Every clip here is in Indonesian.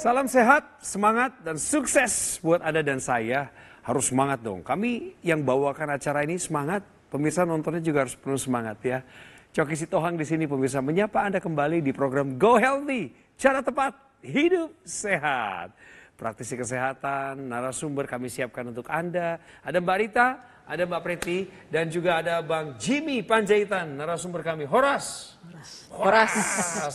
Salam sehat, semangat, dan sukses buat Anda dan saya. Harus semangat dong. Kami yang bawakan acara ini semangat, pemirsa nontonnya juga harus penuh semangat ya. Coki Sitohang di sini pemirsa menyapa Anda kembali di program Go Healthy. Cara tepat, hidup sehat. Praktisi kesehatan, narasumber kami siapkan untuk Anda. Ada Mbak Rita, ada Mbak Preti, dan juga ada Bang Jimmy Panjaitan, narasumber kami. Horas.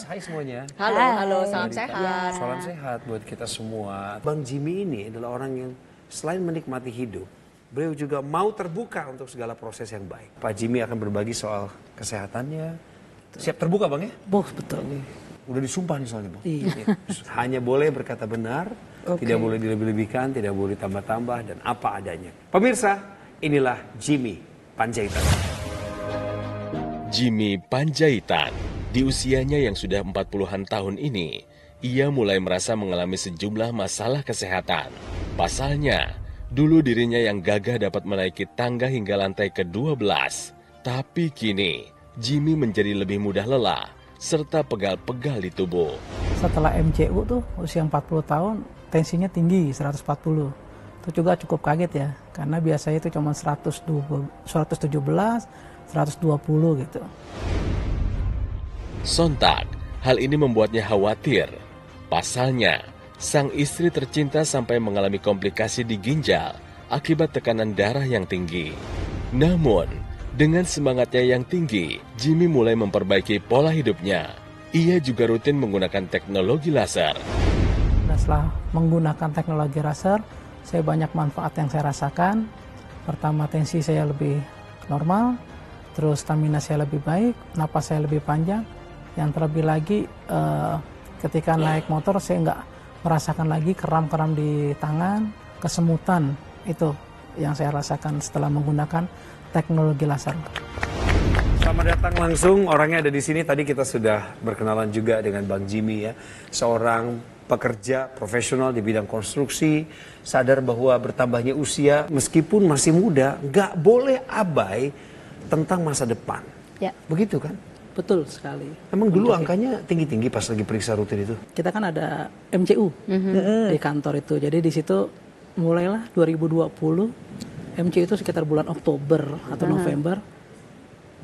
Hai semuanya. Halo, salam sehat. Salam sehat buat kita semua. Bang Jimmy ini adalah orang yang selain menikmati hidup, beliau juga mau terbuka untuk segala proses yang baik. Pak Jimmy akan berbagi soal kesehatannya. Siap terbuka Bang ya? Betul. Ini udah disumpah nih soalnya Bang. Iya. Hanya boleh berkata benar, tidak boleh dilebih-lebihkan, tidak boleh tambah-tambah, dan apa adanya. Pemirsa, inilah Jimmy Panjaitan. Jimmy Panjaitan, di usianya yang sudah 40-an tahun ini, ia mulai merasa mengalami sejumlah masalah kesehatan. Pasalnya, dulu dirinya yang gagah dapat menaiki tangga hingga lantai ke-12. Tapi kini, Jimmy menjadi lebih mudah lelah, serta pegal-pegal di tubuh. Setelah MCU tuh usia 40 tahun, tensinya tinggi 140. Itu juga cukup kaget ya, karena biasanya itu cuma 117, 120 gitu. Sontak, hal ini membuatnya khawatir. Pasalnya, sang istri tercinta sampai mengalami komplikasi di ginjal akibat tekanan darah yang tinggi. Namun, dengan semangatnya yang tinggi, Jimmy mulai memperbaiki pola hidupnya. Ia juga rutin menggunakan teknologi laser. Dan setelah menggunakan teknologi laser, saya banyak manfaat yang saya rasakan. Pertama, tensi saya lebih normal, terus stamina saya lebih baik, napas saya lebih panjang. Yang terlebih lagi, ketika naik motor saya nggak merasakan lagi kram-kram di tangan, kesemutan. Itu yang saya rasakan setelah menggunakan teknologi laser. Selamat datang langsung, orangnya ada di sini. Tadi kita sudah berkenalan juga dengan Bang Jimmy ya. Seorang pekerja profesional di bidang konstruksi, sadar bahwa bertambahnya usia meskipun masih muda, nggak boleh abai tentang masa depan. Ya. Begitu kan? Betul sekali. Emang dulu angkanya tinggi-tinggi pas lagi periksa rutin itu? Kita kan ada MCU di kantor itu, jadi di situ mulailah 2020, MCU itu sekitar bulan Oktober atau November.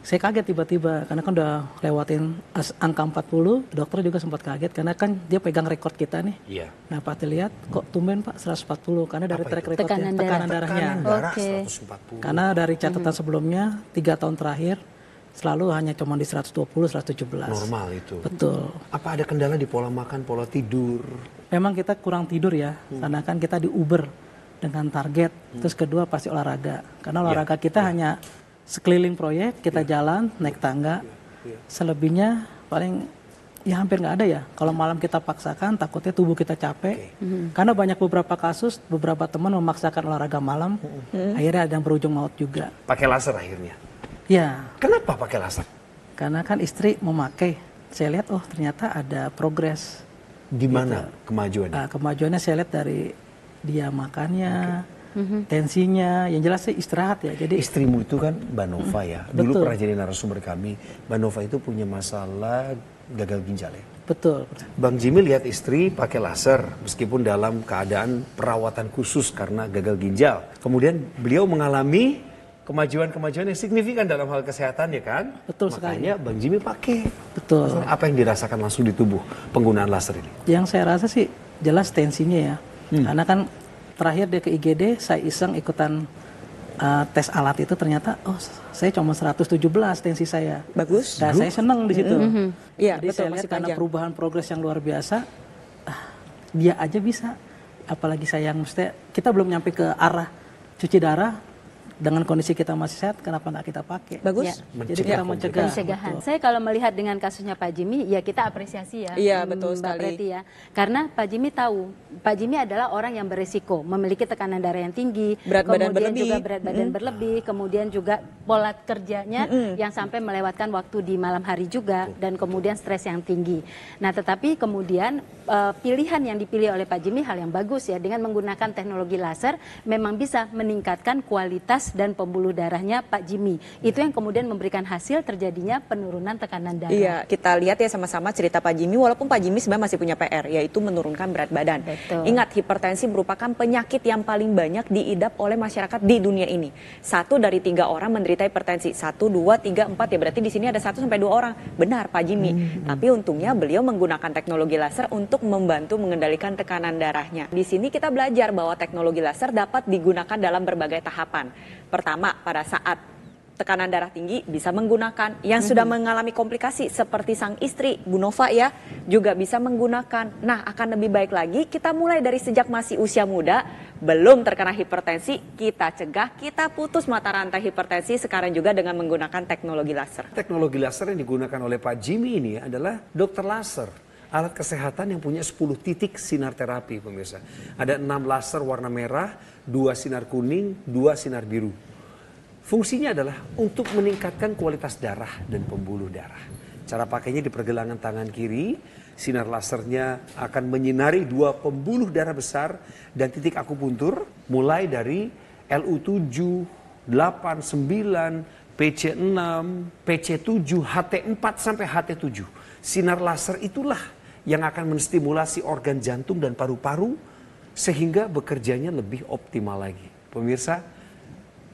Saya kaget tiba-tiba, karena kan udah lewatin angka 40, dokter juga sempat kaget, karena kan dia pegang rekor kita nih. Iya. Nah Pak lihat, kok tumben Pak 140, karena dari track recordnya, Tekanan darahnya. Tekanan darah Oke. 140. Karena dari catatan sebelumnya, 3 tahun terakhir, selalu hanya cuma di 120, 117. Normal itu. Betul. Apa ada kendala di pola makan, pola tidur? Memang kita kurang tidur ya, karena kan kita di Uber dengan target. Terus kedua pasti olahraga, karena olahraga kita hanya sekeliling proyek, kita jalan, naik tangga. Selebihnya paling ya hampir nggak ada ya. Kalau malam kita paksakan, takutnya tubuh kita capek. Karena banyak beberapa kasus, beberapa teman memaksakan olahraga malam, akhirnya ada yang berujung maut juga. Pakai laser akhirnya. Ya, Kenapa pakai laser? karena kan istri memakai. Saya lihat, oh ternyata ada progres. Di mana kemajuannya? Nah, kemajuannya saya lihat dari dia makannya, tensinya, yang jelas sih istirahat ya. Jadi Istrimu itu kan Mbak Nova ya. Dulu Betul. pernah jadi narasumber kami. Mbak Nova itu punya masalah gagal ginjal ya. betul. Bang Jimmy lihat istri pakai laser meskipun dalam keadaan perawatan khusus karena gagal ginjal. Kemudian beliau mengalami kemajuan-kemajuan yang signifikan dalam hal kesehatan ya kan? Betul sekali. Makanya Bang Jimmy pakai. Betul. Apa yang dirasakan langsung di tubuh penggunaan laser ini? Yang saya rasa sih jelas tensinya ya. Karena kan terakhir dia ke IGD, saya iseng ikutan tes alat itu, ternyata oh saya cuma 117 tensi saya. Bagus. Dan saya senang di situ. Iya, Jadi betul, saya lihat masih karena panjang. perubahan progres yang luar biasa, dia aja bisa. Apalagi saya yang mesti, kita belum nyampe ke arah cuci darah, dengan kondisi kita masih sehat, kenapa nggak kita pakai? Bagus. Ya. Jadi kita mencegah. Pencegahan. Betul. Saya kalau melihat dengan kasusnya Pak Jimmy, ya kita apresiasi ya. Iya, betul Mbak sekali. Preti ya. Karena Pak Jimmy tahu, Pak Jimmy adalah orang yang berisiko, memiliki tekanan darah yang tinggi, Berat badan kemudian berlebih. juga berat badan berlebih, kemudian juga pola kerjanya yang sampai melewatkan waktu di malam hari juga, dan kemudian stres yang tinggi. Nah, tetapi kemudian pilihan yang dipilih oleh Pak Jimmy hal yang bagus ya, dengan menggunakan teknologi laser memang bisa meningkatkan kualitas stres dan pembuluh darahnya Pak Jimmy. Itu yang kemudian memberikan hasil terjadinya penurunan tekanan darah. Iya, kita lihat ya sama-sama cerita Pak Jimmy, walaupun Pak Jimmy sebenarnya masih punya PR, yaitu menurunkan berat badan. Betul. Ingat, hipertensi merupakan penyakit yang paling banyak diidap oleh masyarakat di dunia ini. 1 dari 3 orang menderita hipertensi. 1, 2, 3, 4, ya berarti di sini ada 1 sampai 2 orang. Benar Pak Jimmy. Tapi untungnya beliau menggunakan teknologi laser untuk membantu mengendalikan tekanan darahnya. Di sini kita belajar bahwa teknologi laser dapat digunakan dalam berbagai tahapan. Pertama, pada saat tekanan darah tinggi bisa menggunakan. Yang sudah mengalami komplikasi seperti sang istri Bu Nova ya, juga bisa menggunakan. Nah, akan lebih baik lagi kita mulai dari sejak masih usia muda, belum terkena hipertensi, kita cegah, kita putus mata rantai hipertensi sekarang juga dengan menggunakan teknologi laser. Teknologi laser yang digunakan oleh Pak Jimmy ini adalah dokter laser. Alat kesehatan yang punya 10 titik sinar terapi pemirsa. Ada 6 laser warna merah, 2 sinar kuning, 2 sinar biru. Fungsinya adalah untuk meningkatkan kualitas darah dan pembuluh darah. Cara pakainya di pergelangan tangan kiri, sinar lasernya akan menyinari 2 pembuluh darah besar dan titik akupuntur mulai dari LU7, 8, 9, PC6, PC7, HT4 sampai HT7. Sinar laser itulah yang akan menstimulasi organ jantung dan paru-paru sehingga bekerjanya lebih optimal lagi. Pemirsa,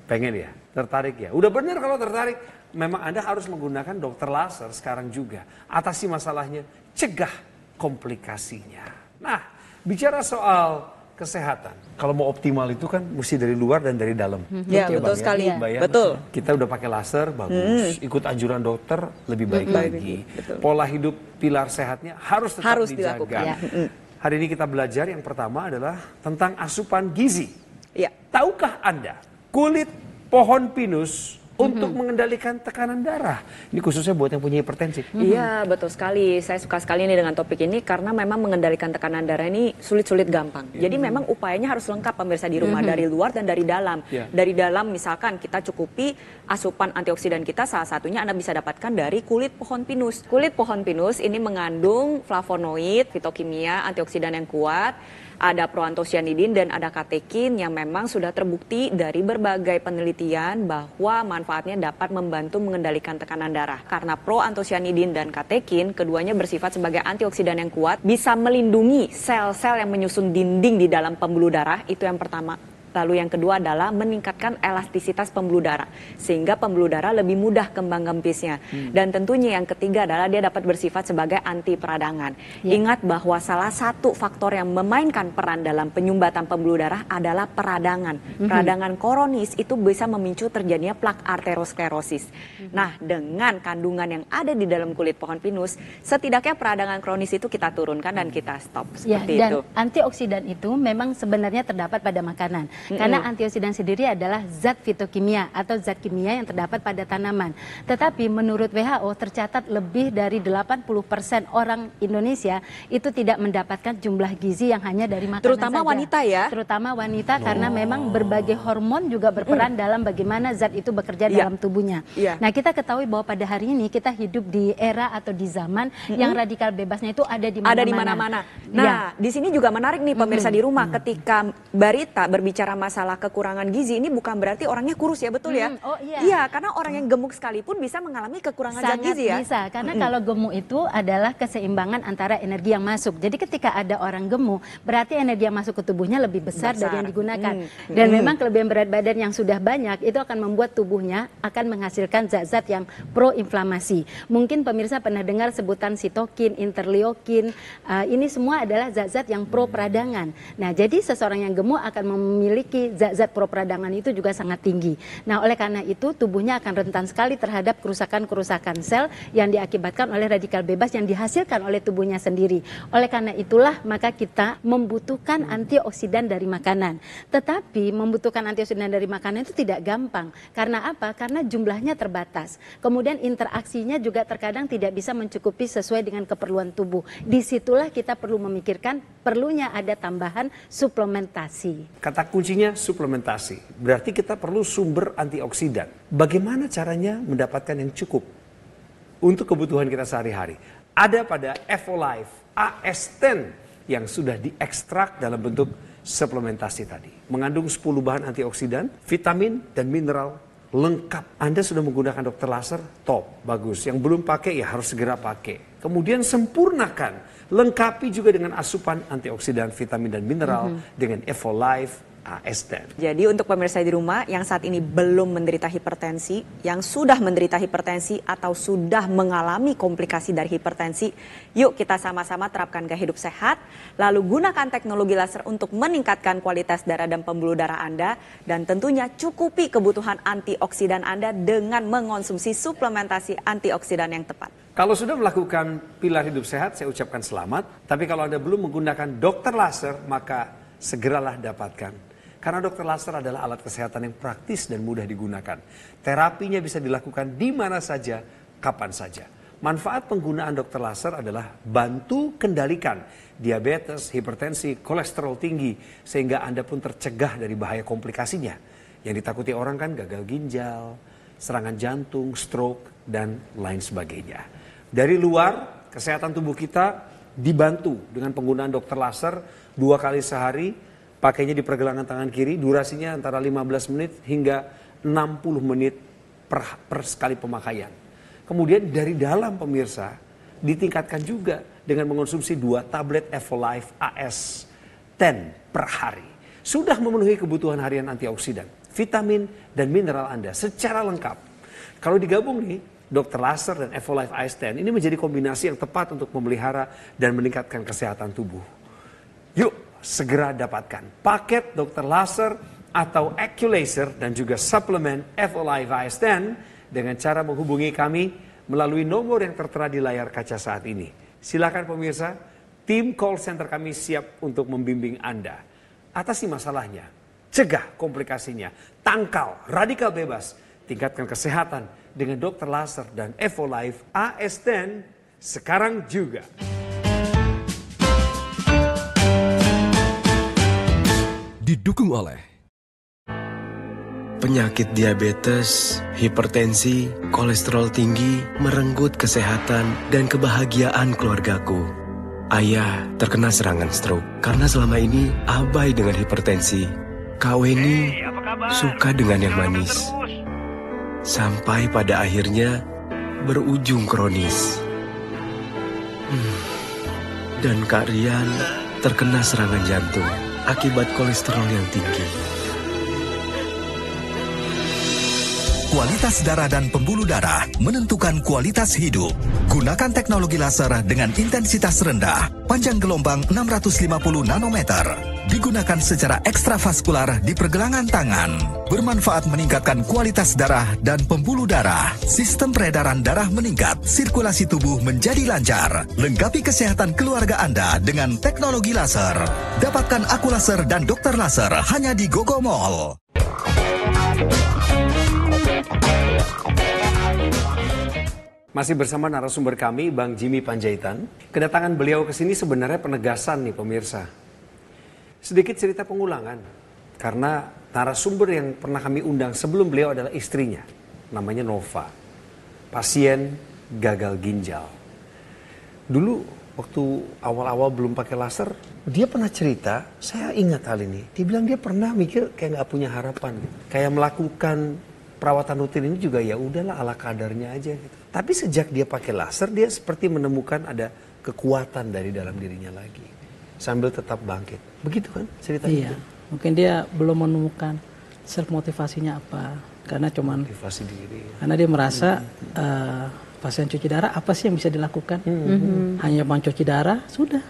pengen ya? Tertarik ya? Udah benar kalau tertarik. Memang Anda harus menggunakan dokter laser sekarang juga. Atasi masalahnya, cegah komplikasinya. Nah, bicara soal kesehatan. Kalau mau optimal itu kan mesti dari luar dan dari dalam. Ya, betul Bang, sekali. Mbak ya? Betul. Kita udah pakai laser, bagus. Ikut anjuran dokter, lebih baik lagi. Betul. Pola hidup pilar sehatnya harus tetap dijaga. dilakukan. Ya. Hari ini kita belajar yang pertama adalah tentang asupan gizi. Ya. Tahukah Anda kulit pohon pinus untuk mengendalikan tekanan darah? Ini khususnya buat yang punya hipertensi. Iya, betul sekali. Saya suka sekali nih dengan topik ini karena memang mengendalikan tekanan darah ini sulit-sulit gampang. Jadi memang upayanya harus lengkap pemirsa di rumah, dari luar dan dari dalam. Dari dalam misalkan kita cukupi asupan antioksidan kita, salah satunya Anda bisa dapatkan dari kulit pohon pinus. Kulit pohon pinus ini mengandung flavonoid, fitokimia, antioksidan yang kuat. Ada proantosianidin dan ada katekin yang memang sudah terbukti dari berbagai penelitian bahwa manfaatnya dapat membantu mengendalikan tekanan darah. Karena proantosianidin dan katekin, keduanya bersifat sebagai antioksidan yang kuat, bisa melindungi sel-sel yang menyusun dinding di dalam pembuluh darah, itu yang pertama. Lalu yang kedua adalah meningkatkan elastisitas pembuluh darah, sehingga pembuluh darah lebih mudah kembang kempisnya. Dan tentunya yang ketiga adalah dia dapat bersifat sebagai anti peradangan. Ingat bahwa salah satu faktor yang memainkan peran dalam penyumbatan pembuluh darah adalah peradangan. Peradangan kronis itu bisa memicu terjadinya plak arteriosklerosis. Nah, dengan kandungan yang ada di dalam kulit pohon pinus, setidaknya peradangan kronis itu kita turunkan dan kita stop. Seperti dan itu. antioksidan itu memang sebenarnya terdapat pada makanan. Karena antioksidan sendiri adalah zat fitokimia atau zat kimia yang terdapat pada tanaman. Tetapi menurut WHO tercatat lebih dari 80% orang Indonesia itu tidak mendapatkan jumlah gizi yang hanya dari makanan Terutama saja. wanita ya? Terutama wanita karena memang berbagai hormon juga berperan dalam bagaimana zat itu bekerja dalam tubuhnya. Nah, kita ketahui bahwa pada hari ini kita hidup di era atau di zaman yang radikal bebasnya itu ada di mana-mana. Ada di mana-mana. Nah, di sini juga menarik nih pemirsa di rumah, ketika Barita berbicara masalah kekurangan gizi, ini bukan berarti orangnya kurus ya, betul ya? Oh iya. Iya, karena orang yang gemuk sekalipun bisa mengalami kekurangan zat Sangat gizi ya. bisa, karena kalau gemuk itu adalah keseimbangan antara energi yang masuk. Jadi ketika ada orang gemuk, berarti energi yang masuk ke tubuhnya lebih besar dari yang digunakan. Dan memang kelebihan berat badan yang sudah banyak itu akan membuat tubuhnya akan menghasilkan zat-zat yang pro-inflamasi. Mungkin pemirsa pernah dengar sebutan sitokin, interleukin, ini semua adalah zat-zat yang pro-peradangan. Nah, jadi seseorang yang gemuk akan memiliki zat-zat pro-peradangan itu juga sangat tinggi. Nah, oleh karena itu tubuhnya akan rentan sekali terhadap kerusakan-kerusakan sel yang diakibatkan oleh radikal bebas yang dihasilkan oleh tubuhnya sendiri. Oleh karena itulah maka kita membutuhkan antioksidan dari makanan. Tetapi membutuhkan antioksidan dari makanan itu tidak gampang. Karena apa? Karena jumlahnya terbatas. Kemudian interaksinya juga terkadang tidak bisa mencukupi sesuai dengan keperluan tubuh. Disitulah kita perlu memikirkan perlunya ada tambahan suplementasi. Kata kuncinya suplementasi. Berarti kita perlu sumber antioksidan. Bagaimana caranya mendapatkan yang cukup untuk kebutuhan kita sehari-hari? Ada pada Evolife AS10 yang sudah diekstrak dalam bentuk suplementasi tadi. Mengandung 10 bahan antioksidan, vitamin, dan mineral lengkap. Anda sudah menggunakan Dr. Laser? Top, bagus. Yang belum pakai ya harus segera pakai. Kemudian sempurnakan, lengkapi juga dengan asupan antioksidan, vitamin, dan mineral dengan Evolife AS10. Jadi untuk pemirsa di rumah yang saat ini belum menderita hipertensi, yang sudah menderita hipertensi atau sudah mengalami komplikasi dari hipertensi, yuk kita sama-sama terapkan gaya hidup sehat, lalu gunakan teknologi laser untuk meningkatkan kualitas darah dan pembuluh darah Anda, dan tentunya cukupi kebutuhan antioksidan Anda dengan mengonsumsi suplementasi antioksidan yang tepat. Kalau sudah melakukan pilar hidup sehat, saya ucapkan selamat. Tapi kalau Anda belum menggunakan Dr. Laser, maka segeralah dapatkan. Karena Dr. Laser adalah alat kesehatan yang praktis dan mudah digunakan. Terapinya bisa dilakukan di mana saja, kapan saja. Manfaat penggunaan Dr. Laser adalah bantu kendalikan diabetes, hipertensi, kolesterol tinggi, sehingga Anda pun tercegah dari bahaya komplikasinya. Yang ditakuti orang kan gagal ginjal, serangan jantung, stroke, dan lain sebagainya. Dari luar, kesehatan tubuh kita dibantu dengan penggunaan Dr. Laser 2 kali sehari. Pakainya di pergelangan tangan kiri, durasinya antara 15 menit hingga 60 menit per sekali pemakaian. Kemudian dari dalam pemirsa, ditingkatkan juga dengan mengonsumsi 2 tablet Evolife AS10 per hari. Sudah memenuhi kebutuhan harian antioksidan, vitamin, dan mineral Anda secara lengkap. Kalau digabung nih, Dr. Laser dan Evolife AS10 ini menjadi kombinasi yang tepat untuk memelihara dan meningkatkan kesehatan tubuh. Yuk, segera dapatkan paket Dr. Laser atau Acculaser dan juga suplemen Evolife AS10 dengan cara menghubungi kami melalui nomor yang tertera di layar kaca saat ini. Silakan pemirsa, tim call center kami siap untuk membimbing Anda. Atasi masalahnya, cegah komplikasinya, tangkal, radikal bebas, tingkatkan kesehatan dengan Dr. Laser dan Evolife AS10 sekarang juga. Didukung oleh penyakit diabetes, hipertensi, kolesterol tinggi, merenggut kesehatan dan kebahagiaan keluargaku. Ayah terkena serangan stroke karena selama ini abai dengan hipertensi. Kak Weni suka dengan yang manis. Sampai pada akhirnya berujung kronis. Dan Kak Rian terkena serangan jantung akibat kolesterol yang tinggi. kualitas darah dan pembuluh darah menentukan kualitas hidup. Gunakan teknologi laser dengan intensitas rendah, panjang gelombang 650 nanometer. Digunakan secara ekstravaskular di pergelangan tangan. Bermanfaat meningkatkan kualitas darah dan pembuluh darah. Sistem peredaran darah meningkat, sirkulasi tubuh menjadi lancar. Lengkapi kesehatan keluarga Anda dengan teknologi laser. Dapatkan Aku Laser dan Dokter Laser hanya di Gogo Mall. Masih bersama narasumber kami, Bang Jimmy Panjaitan. Kedatangan beliau ke sini sebenarnya penegasan nih pemirsa. Sedikit cerita pengulangan, karena narasumber yang pernah kami undang sebelum beliau adalah istrinya, namanya Nova, pasien gagal ginjal. Dulu waktu awal-awal belum pakai laser, dia pernah cerita, saya ingat hal ini, dia bilang dia pernah mikir kayak nggak punya harapan, kayak melakukan perawatan rutin ini juga ya udahlah ala kadarnya aja gitu. Tapi sejak dia pakai laser, dia seperti menemukan ada kekuatan dari dalam dirinya lagi, sambil tetap bangkit. Begitu kan ceritanya? Iya, mungkin dia belum menemukan self motivasinya apa, karena cuman motivasi diri. Karena dia merasa pasien cuci darah apa sih yang bisa dilakukan? Hanya cuci darah sudah.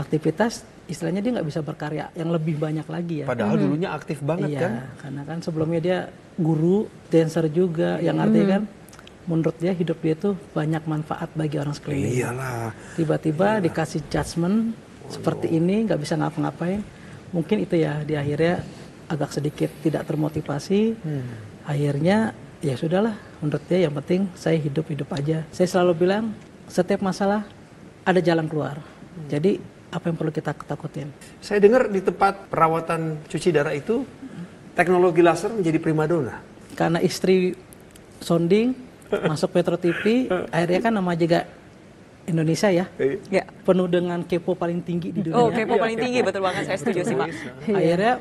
Aktivitas istilahnya dia nggak bisa berkarya yang lebih banyak lagi ya. Padahal dulunya aktif banget iya, kan? Karena kan sebelumnya dia guru, dancer juga, yang artinya kan menurut dia hidup dia tuh banyak manfaat bagi orang sekeliling. Iyalah. Tiba-tiba dikasih judgement seperti ini, nggak bisa ngapa-ngapain. Mungkin itu ya di akhirnya agak sedikit tidak termotivasi. Akhirnya ya sudahlah, menurut dia yang penting saya hidup aja. Saya selalu bilang setiap masalah ada jalan keluar. Jadi apa yang perlu kita takutin? Saya dengar di tempat perawatan cuci darah itu teknologi laser menjadi primadona. Karena istri sounding masuk Metro TV, akhirnya kan nama juga Indonesia ya, Ya. penuh dengan kepo paling tinggi di dunia. Oh, kepo paling tinggi, betul banget, saya setuju sih Pak. Akhirnya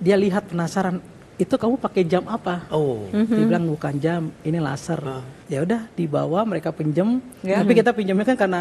dia lihat penasaran, itu kamu pakai jam apa? Oh. Dia bilang bukan jam, ini laser. Ya udah dibawa, mereka pinjem. Ya. Tapi kita pinjamnya kan karena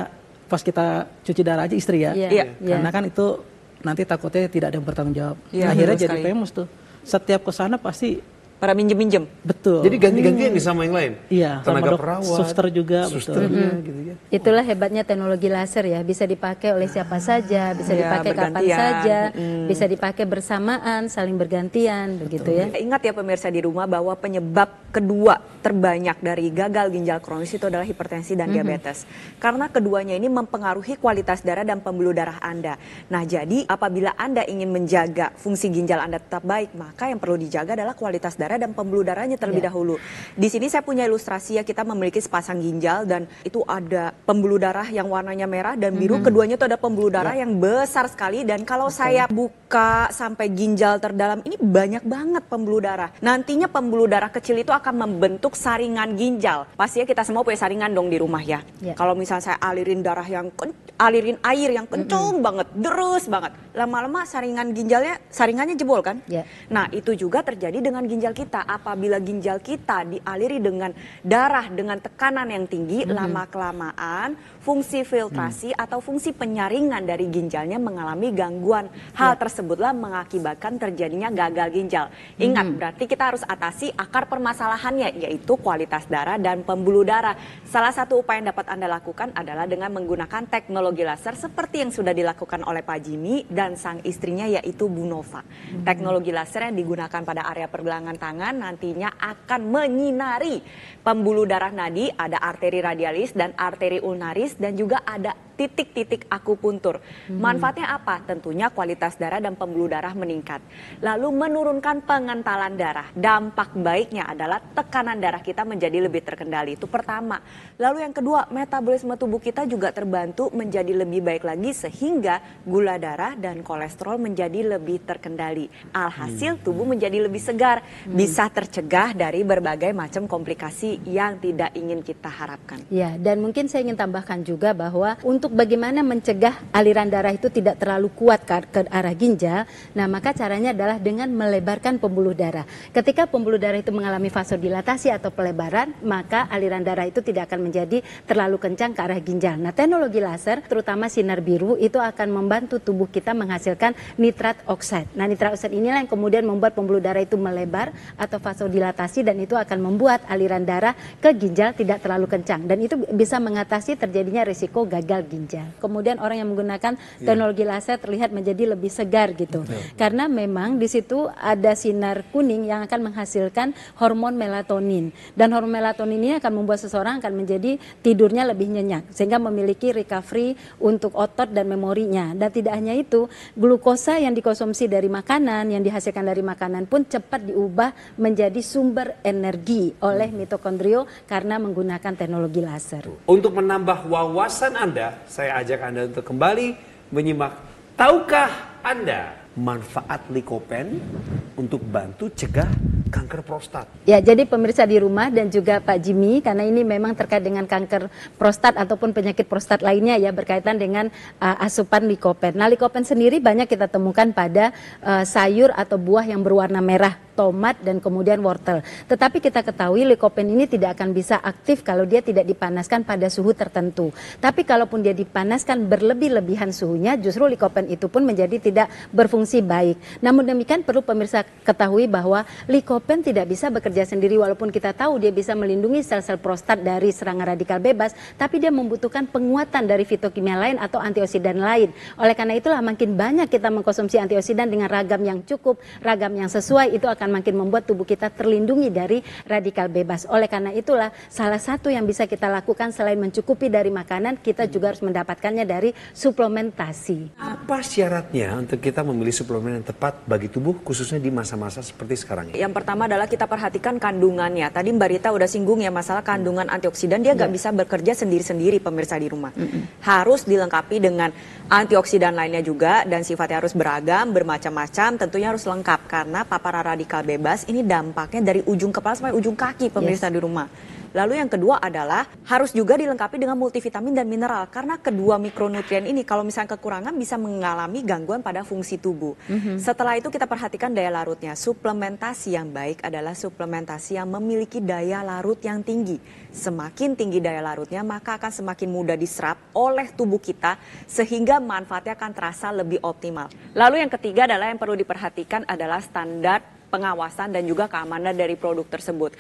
pas kita cuci darah aja istri ya. Iya. Karena kan itu nanti takutnya tidak ada yang bertanggung jawab. Iya, Akhirnya betul jadi sekali. famous tuh. Setiap kesana pasti Para minjem-minjem. betul. Jadi ganti-gantian nih sama yang lain. iya, sama Tenaga perawat, suster juga, suster betul. juga gitu ya. Itulah hebatnya teknologi laser ya, bisa dipakai oleh siapa saja, bisa Ya, dipakai kapan bergantian. saja, bisa dipakai bersamaan, saling bergantian, begitu ya. Ingat ya pemirsa di rumah bahwa penyebab kedua terbanyak dari gagal ginjal kronis itu adalah hipertensi dan diabetes. Karena keduanya ini mempengaruhi kualitas darah dan pembuluh darah Anda. Nah, jadi apabila Anda ingin menjaga fungsi ginjal Anda tetap baik, maka yang perlu dijaga adalah kualitas darah dan pembuluh darahnya terlebih dahulu. Di sini saya punya ilustrasi ya, kita memiliki sepasang ginjal dan itu ada pembuluh darah yang warnanya merah dan biru, keduanya itu ada pembuluh darah yang besar sekali, dan kalau saya buka sampai ginjal terdalam ini banyak banget pembuluh darah. Nantinya pembuluh darah kecil itu akan membentuk saringan ginjal. Pastinya kita semua punya saringan dong di rumah ya. Ya. Kalau misalnya saya alirin darah yang alirin air yang kenceng banget, deres banget, lama-lama saringannya jebol kan? Ya. Nah, itu juga terjadi dengan ginjal kita. Apabila ginjal kita dialiri dengan darah dengan tekanan yang tinggi, lama-kelamaan fungsi filtrasi atau fungsi penyaringan dari ginjalnya mengalami gangguan. Hal tersebutlah mengakibatkan terjadinya gagal ginjal. Ingat, berarti kita harus atasi akar permasalahannya, yaitu kualitas darah dan pembuluh darah. Salah satu upaya yang dapat Anda lakukan adalah dengan menggunakan teknologi laser seperti yang sudah dilakukan oleh Pak Jimmy dan sang istrinya, yaitu Bu Nova. Teknologi laser yang digunakan pada area pergelangan tangan nantinya akan menyinari pembuluh darah nadi, ada arteri radialis dan arteri ulnaris, dan juga ada titik-titik akupuntur. Manfaatnya apa? Tentunya kualitas darah dan pembuluh darah meningkat. Lalu menurunkan pengentalan darah. Dampak baiknya adalah tekanan darah kita menjadi lebih terkendali. Itu pertama. Lalu yang kedua, metabolisme tubuh kita juga terbantu menjadi lebih baik lagi sehingga gula darah dan kolesterol menjadi lebih terkendali. Alhasil tubuh menjadi lebih segar, bisa tercegah dari berbagai macam komplikasi yang tidak ingin kita harapkan. Ya, dan mungkin saya ingin tambahkan juga bahwa untuk bagaimana mencegah aliran darah itu tidak terlalu kuat ke arah ginjal, nah maka caranya adalah dengan melebarkan pembuluh darah. Ketika pembuluh darah itu mengalami vasodilatasi atau pelebaran, maka aliran darah itu tidak akan menjadi terlalu kencang ke arah ginjal. Nah, teknologi laser, terutama sinar biru, itu akan membantu tubuh kita menghasilkan nitrat oxide. Nah, nitrat oxide inilah yang kemudian membuat pembuluh darah itu melebar atau vasodilatasi, dan itu akan membuat aliran darah ke ginjal tidak terlalu kencang, dan itu bisa mengatasi terjadinya risiko gagal ginjal. Kemudian orang yang menggunakan teknologi laser terlihat menjadi lebih segar gitu. Karena memang di situ ada sinar kuning yang akan menghasilkan hormon melatonin, dan hormon melatonin ini akan membuat seseorang akan menjadi tidurnya lebih nyenyak sehingga memiliki recovery untuk otot dan memorinya. Dan tidak hanya itu, glukosa yang dikonsumsi dari makanan, yang dihasilkan dari makanan pun cepat diubah menjadi sumber energi oleh mitokondrio karena menggunakan teknologi laser. Untuk menambah wawasan Anda, saya ajak Anda untuk kembali menyimak. Tahukah Anda manfaat likopen untuk bantu cegah kanker prostat? Ya, jadi pemirsa di rumah dan juga Pak Jimmy, karena ini memang terkait dengan kanker prostat ataupun penyakit prostat lainnya ya, berkaitan dengan asupan likopen. Nah, likopen sendiri banyak kita temukan pada sayur atau buah yang berwarna merah, tomat dan kemudian wortel. Tetapi kita ketahui likopen ini tidak akan bisa aktif kalau dia tidak dipanaskan pada suhu tertentu. Tapi kalaupun dia dipanaskan berlebih-lebihan suhunya, justru likopen itu pun menjadi tidak berfungsi baik. Namun demikian perlu pemirsa ketahui bahwa likopen tidak bisa bekerja sendiri, walaupun kita tahu dia bisa melindungi sel-sel prostat dari serangan radikal bebas, tapi dia membutuhkan penguatan dari fitokimia lain atau antioksidan lain. Oleh karena itulah makin banyak kita mengkonsumsi antioksidan dengan ragam yang cukup, ragam yang sesuai, itu akan makin membuat tubuh kita terlindungi dari radikal bebas. Oleh karena itulah salah satu yang bisa kita lakukan selain mencukupi dari makanan, kita juga harus mendapatkannya dari suplementasi. Apa syaratnya untuk kita memilih suplemen yang tepat bagi tubuh, khususnya di masa-masa seperti sekarang ini? Yang pertama adalah kita perhatikan kandungannya. Tadi Mbak Rita udah singgung ya masalah kandungan antioksidan, dia nggak bisa bekerja sendiri-sendiri pemirsa di rumah. Harus dilengkapi dengan antioksidan lainnya juga, dan sifatnya harus beragam, bermacam-macam, tentunya harus lengkap karena paparan radikal radikal bebas, ini dampaknya dari ujung kepala sampai ujung kaki pemirsa di rumah. Lalu yang kedua adalah harus juga dilengkapi dengan multivitamin dan mineral. Karena kedua mikronutrien ini kalau misalnya kekurangan bisa mengalami gangguan pada fungsi tubuh. Setelah itu kita perhatikan daya larutnya. Suplementasi yang baik adalah suplementasi yang memiliki daya larut yang tinggi. Semakin tinggi daya larutnya maka akan semakin mudah diserap oleh tubuh kita sehingga manfaatnya akan terasa lebih optimal. Lalu yang ketiga adalah yang perlu diperhatikan adalah standar pengawasan dan juga keamanan dari produk tersebut.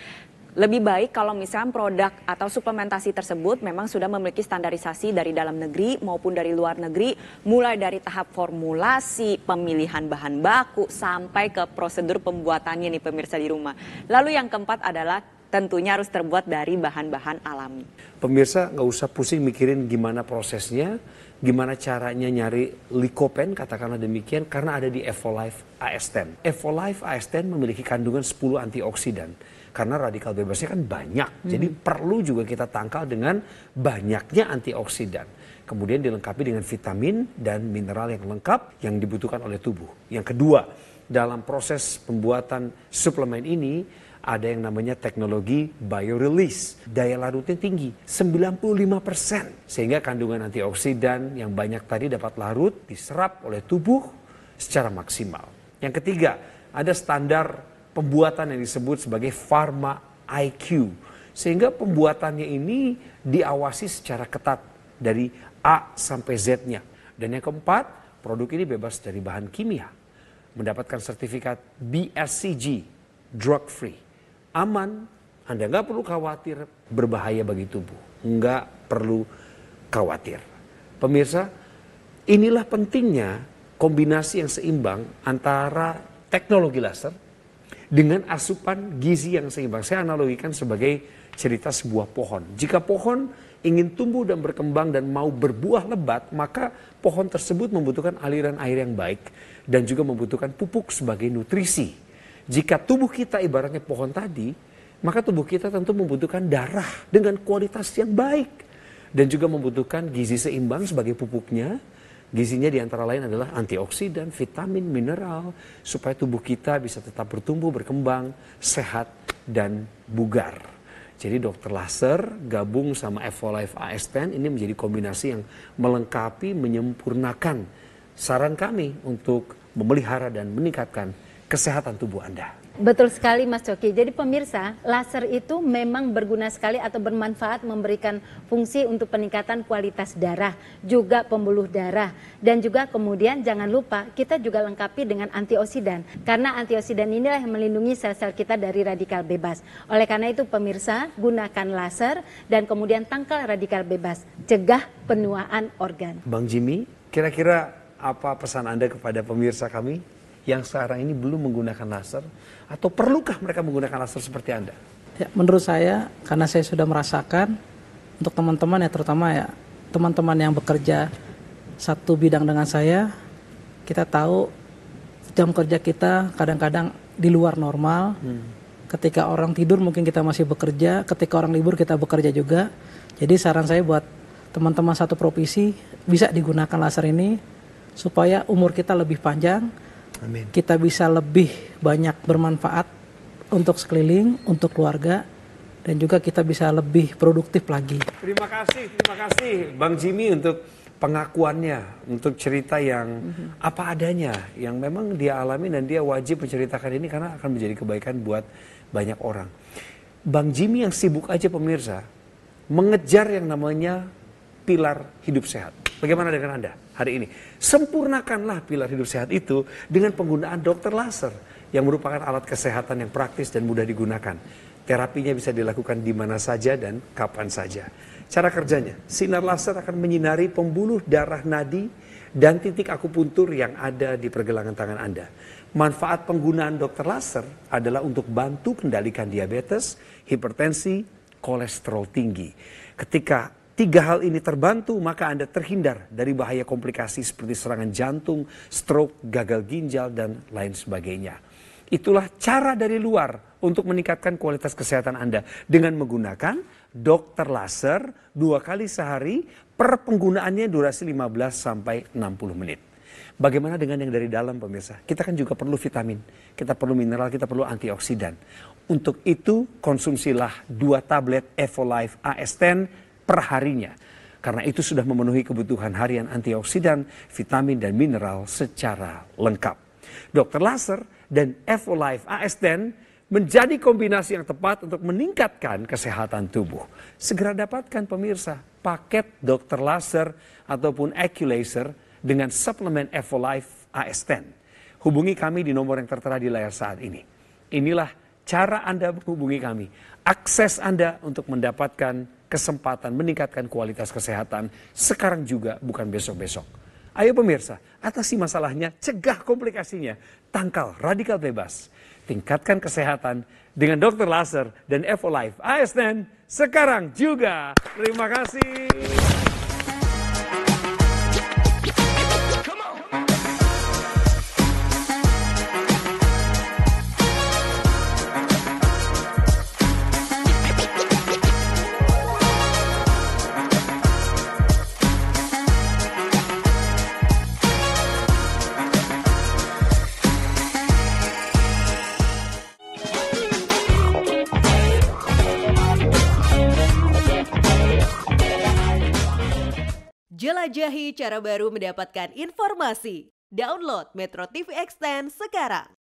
Lebih baik kalau misalnya produk atau suplementasi tersebut memang sudah memiliki standarisasi dari dalam negeri maupun dari luar negeri, mulai dari tahap formulasi, pemilihan bahan baku, sampai ke prosedur pembuatannya nih pemirsa di rumah. Lalu yang keempat adalah tentunya harus terbuat dari bahan-bahan alami. Pemirsa nggak usah pusing mikirin gimana prosesnya, gimana caranya nyari Lycopene, katakanlah demikian, karena ada di Evolife AS10. Evolife AS10 memiliki kandungan 10 antioksidan. Karena radikal bebasnya kan banyak, jadi perlu juga kita tangkal dengan banyaknya antioksidan. Kemudian dilengkapi dengan vitamin dan mineral yang lengkap yang dibutuhkan oleh tubuh. Yang kedua, dalam proses pembuatan suplemen ini ada yang namanya teknologi biorelease. Daya larutnya tinggi, 95%. Sehingga kandungan antioksidan yang banyak tadi dapat larut, diserap oleh tubuh secara maksimal. Yang ketiga, ada standar pembuatan yang disebut sebagai Pharma IQ. Sehingga pembuatannya ini diawasi secara ketat dari A sampai Z-nya. Dan yang keempat, produk ini bebas dari bahan kimia. Mendapatkan sertifikat BSCG, drug free. Aman, Anda nggak perlu khawatir berbahaya bagi tubuh. Nggak perlu khawatir. Pemirsa, inilah pentingnya kombinasi yang seimbang antara teknologi laser dengan asupan gizi yang seimbang. Saya analogikan sebagai cerita sebuah pohon. Jika pohon ingin tumbuh dan berkembang dan mau berbuah lebat, maka pohon tersebut membutuhkan aliran air yang baik dan juga membutuhkan pupuk sebagai nutrisi. Jika tubuh kita ibaratnya pohon tadi, maka tubuh kita tentu membutuhkan darah dengan kualitas yang baik dan juga membutuhkan gizi seimbang sebagai pupuknya. Gizinya diantara lain adalah antioksidan, vitamin, mineral, supaya tubuh kita bisa tetap bertumbuh, berkembang, sehat, dan bugar. Jadi Dr. Laser gabung sama Evolife AS10 ini menjadi kombinasi yang melengkapi, menyempurnakan saran kami untuk memelihara dan meningkatkan kesehatan tubuh Anda. Betul sekali Mas Coki. Jadi pemirsa, laser itu memang berguna sekali atau bermanfaat memberikan fungsi untuk peningkatan kualitas darah, juga pembuluh darah. Dan juga kemudian jangan lupa kita juga lengkapi dengan antioksidan. Karena antioksidan inilah yang melindungi sel-sel kita dari radikal bebas. Oleh karena itu pemirsa, gunakan laser dan kemudian tangkal radikal bebas. Cegah penuaan organ. Bang Jimmy, kira-kira apa pesan Anda kepada pemirsa kami yang sekarang ini belum menggunakan laser, atau perlukah mereka menggunakan laser seperti Anda? Ya, menurut saya, karena saya sudah merasakan, untuk teman-teman ya terutama ya teman-teman yang bekerja satu bidang dengan saya, kita tahu jam kerja kita kadang-kadang di luar normal. Ketika orang tidur mungkin kita masih bekerja, ketika orang libur kita bekerja juga. Jadi saran saya buat teman-teman satu profesi bisa digunakan laser ini supaya umur kita lebih panjang. Amin. Kita bisa lebih banyak bermanfaat untuk sekeliling, untuk keluarga, dan juga kita bisa lebih produktif lagi. Terima kasih Bang Jimmy untuk pengakuannya, untuk cerita yang apa adanya, yang memang dia alami dan dia wajib menceritakan ini karena akan menjadi kebaikan buat banyak orang. Bang Jimmy yang sibuk aja pemirsa, mengejar yang namanya pilar hidup sehat. Bagaimana dengan Anda hari ini? Sempurnakanlah pilar hidup sehat itu dengan penggunaan Dr. Laser yang merupakan alat kesehatan yang praktis dan mudah digunakan. Terapinya bisa dilakukan di mana saja dan kapan saja. Cara kerjanya, sinar laser akan menyinari pembuluh darah nadi dan titik akupuntur yang ada di pergelangan tangan Anda. Manfaat penggunaan Dr. Laser adalah untuk bantu kendalikan diabetes, hipertensi, kolesterol tinggi. Ketika tiga hal ini terbantu, maka Anda terhindar dari bahaya komplikasi seperti serangan jantung, stroke, gagal ginjal, dan lain sebagainya. Itulah cara dari luar untuk meningkatkan kualitas kesehatan Anda dengan menggunakan Dr. Laser 2 kali sehari, per penggunaannya durasi 15 sampai 60 menit. Bagaimana dengan yang dari dalam pemirsa? Kita kan juga perlu vitamin, kita perlu mineral, kita perlu antioksidan. Untuk itu konsumsilah 2 tablet Evolife AS10 per harinya. Karena itu sudah memenuhi kebutuhan harian antioksidan, vitamin dan mineral secara lengkap. Dr. Laser dan Evolife AS10 menjadi kombinasi yang tepat untuk meningkatkan kesehatan tubuh. Segera dapatkan pemirsa paket Dr. Laser ataupun Eculaser dengan suplemen Evolife AS10. Hubungi kami di nomor yang tertera di layar saat ini. Inilah cara Anda menghubungi kami. Akses Anda untuk mendapatkan kesempatan meningkatkan kualitas kesehatan sekarang juga, bukan besok-besok. Ayo pemirsa, atasi masalahnya, cegah komplikasinya, tangkal radikal bebas. Tingkatkan kesehatan dengan Dr. Laser dan Evolife AS10 sekarang juga. Terima kasih. Jelajahi cara baru mendapatkan informasi. Download Metro TV Extend sekarang.